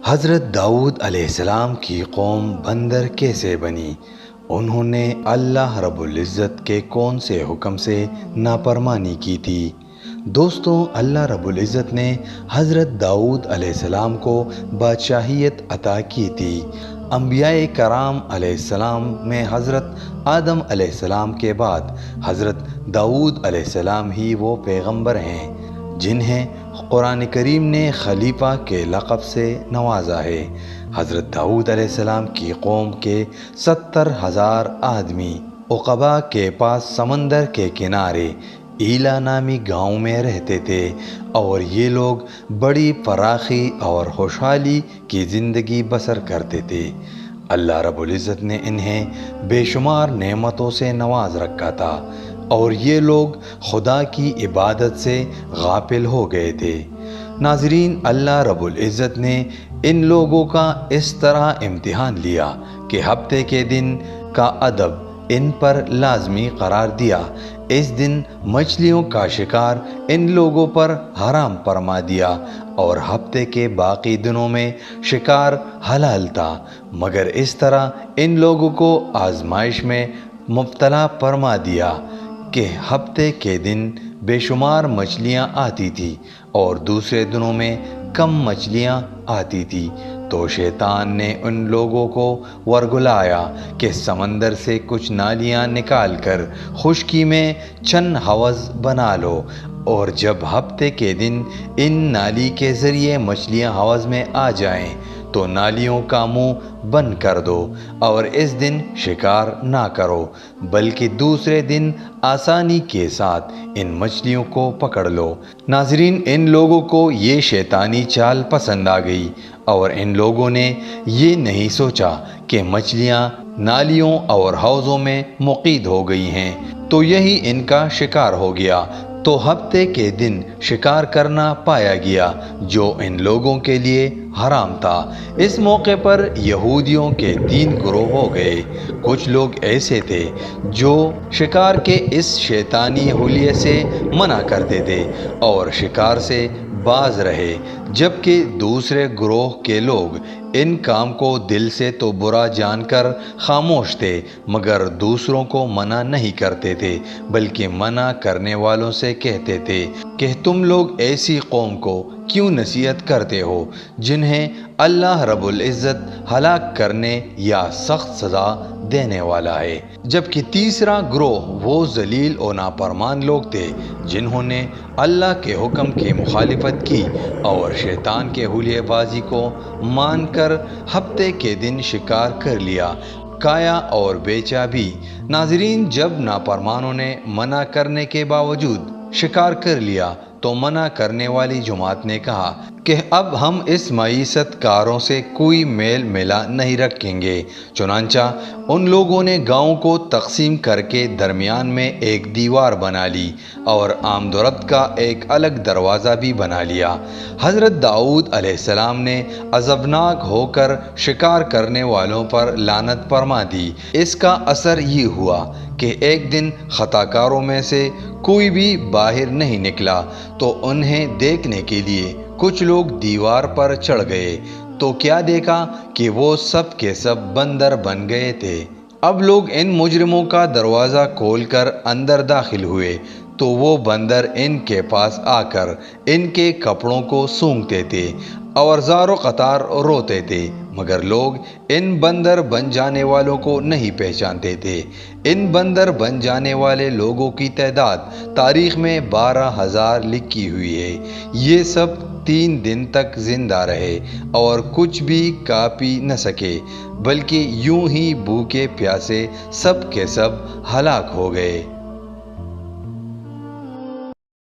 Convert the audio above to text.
حضرت داؤد علیہ السلام کی قوم بندر کیسے بنی؟ انہوں نے اللہ رب العزت کے کون سے حکم سے نافرمانی کی تھی؟ دوستوں، اللہ رب العزت نے حضرت داؤد علیہ السلام کو بادشاہیت عطا کی تھی۔ انبیاء کرام علیہ السلام میں حضرت آدم علیہ السلام کے بعد حضرت داؤد علیہ السلام ہی وہ پیغمبر ہیں جنہیں قرآن کریم نے خلیفہ کے لقب سے نوازا ہے۔ حضرت داؤد علیہ السلام کی قوم کے 70,000 آدمی عقبہ کے پاس سمندر کے کنارے ایلا نامی گاؤں میں رہتے تھے، اور یہ لوگ بڑی فراخی اور خوشحالی کی زندگی بسر کرتے تھے۔ اللہ رب العزت نے انہیں بے شمار نعمتوں سے نواز رکھا تھا، اور یہ لوگ خدا کی عبادت سے غافل ہو گئے تھے۔ ناظرین، اللہ رب العزت نے ان لوگوں کا اس طرح امتحان لیا کہ ہفتے کے دن کا ادب ان پر لازمی قرار دیا۔ اس دن مچھلیوں کا شکار ان لوگوں پر حرام فرما دیا، اور ہفتے کے باقی دنوں میں شکار حلال تھا، مگر اس طرح ان لوگوں کو آزمائش میں مبتلا فرما دیا کہ ہفتے کے دن بے شمار مچھلیاں آتی تھیں اور دوسرے دنوں میں کم مچھلیاں آتی تھیں۔ تو شیطان نے ان لوگوں کو ورگلایا کہ سمندر سے کچھ نالیاں نکال کر خشکی میں چند حوض بنا لو، اور جب ہفتے کے دن ان نالی کے ذریعے مچھلیاں حوض میں آ جائیں تو نالیوں کا منہ بند کر دو، اور اس دن شکار نہ کرو، بلکہ دوسرے دن آسانی کے ساتھ ان مچھلیوں کو پکڑ لو۔ ناظرین، ان لوگوں کو یہ شیطانی چال پسند آ گئی، اور ان لوگوں نے یہ نہیں سوچا کہ مچھلیاں نالیوں اور حوضوں میں مقید ہو گئی ہیں تو یہی ان کا شکار ہو گیا۔ تو ہفتے کے دن شکار کرنا پایا گیا جو ان لوگوں کے لیے حرام تھا۔ اس موقع پر یہودیوں کے 3 گروہ ہو گئے۔ کچھ لوگ ایسے تھے جو شکار کے اس شیطانی حلیے سے منع کرتے تھے اور شکار سے باز رہے، جبکہ دوسرے گروہ کے لوگ ان کام کو دل سے تو برا جان کر خاموش تھے، مگر دوسروں کو منع نہیں کرتے تھے، بلکہ منع کرنے والوں سے کہتے تھے کہ تم لوگ ایسی قوم کو کیوں نصیحت کرتے ہو جنہیں اللہ رب العزت ہلاک کرنے یا سخت سزا دینے والا ہے۔ جبکہ تیسرا گروہ وہ ذلیل و نافرمان لوگ تھے جنہوں نے اللہ کے حکم کی مخالفت کی اور شیطان کے حلیے بازی کو مان کر ہفتے کے دن شکار کر لیا، کھایا اور بیچا بھی۔ ناظرین، جب نافرمانوں نے منع کرنے کے باوجود شکار کر لیا تو منع کرنے والی جماعت نے کہا کہ اب ہم اس معیشت کاروں سے کوئی میل ملا نہیں رکھیں گے۔ چنانچہ ان لوگوں نے گاؤں کو تقسیم کر کے درمیان میں ایک دیوار بنا لی اور آمد و رفت کا ایک الگ دروازہ بھی بنا لیا۔ حضرت داؤد علیہ السلام نے عذابناک ہو کر شکار کرنے والوں پر لعنت فرما دی۔ اس کا اثر یہ ہوا کہ ایک دن خطا کاروں میں سے کوئی بھی باہر نہیں نکلا، تو انہیں دیکھنے کے لیے کچھ لوگ دیوار پر چڑھ گئے تو کیا دیکھا کہ وہ سب کے سب بندر بن گئے تھے۔ اب لوگ ان مجرموں کا دروازہ کھول کر اندر داخل ہوئے تو وہ بندر ان کے پاس آ کر ان کے کپڑوں کو سونگھتے تھے اور زار و قطار روتے تھے، مگر لوگ ان بندر بن جانے والوں کو نہیں پہچانتے تھے۔ ان بندر بن جانے والے لوگوں کی تعداد تاریخ میں 12,000 لکھی ہوئی ہے۔ یہ سب 3 دن تک زندہ رہے اور کچھ بھی کھا پی نہ سکے، بلکہ یوں ہی بھوکے پیاسے سب کے سب ہلاک ہو گئے۔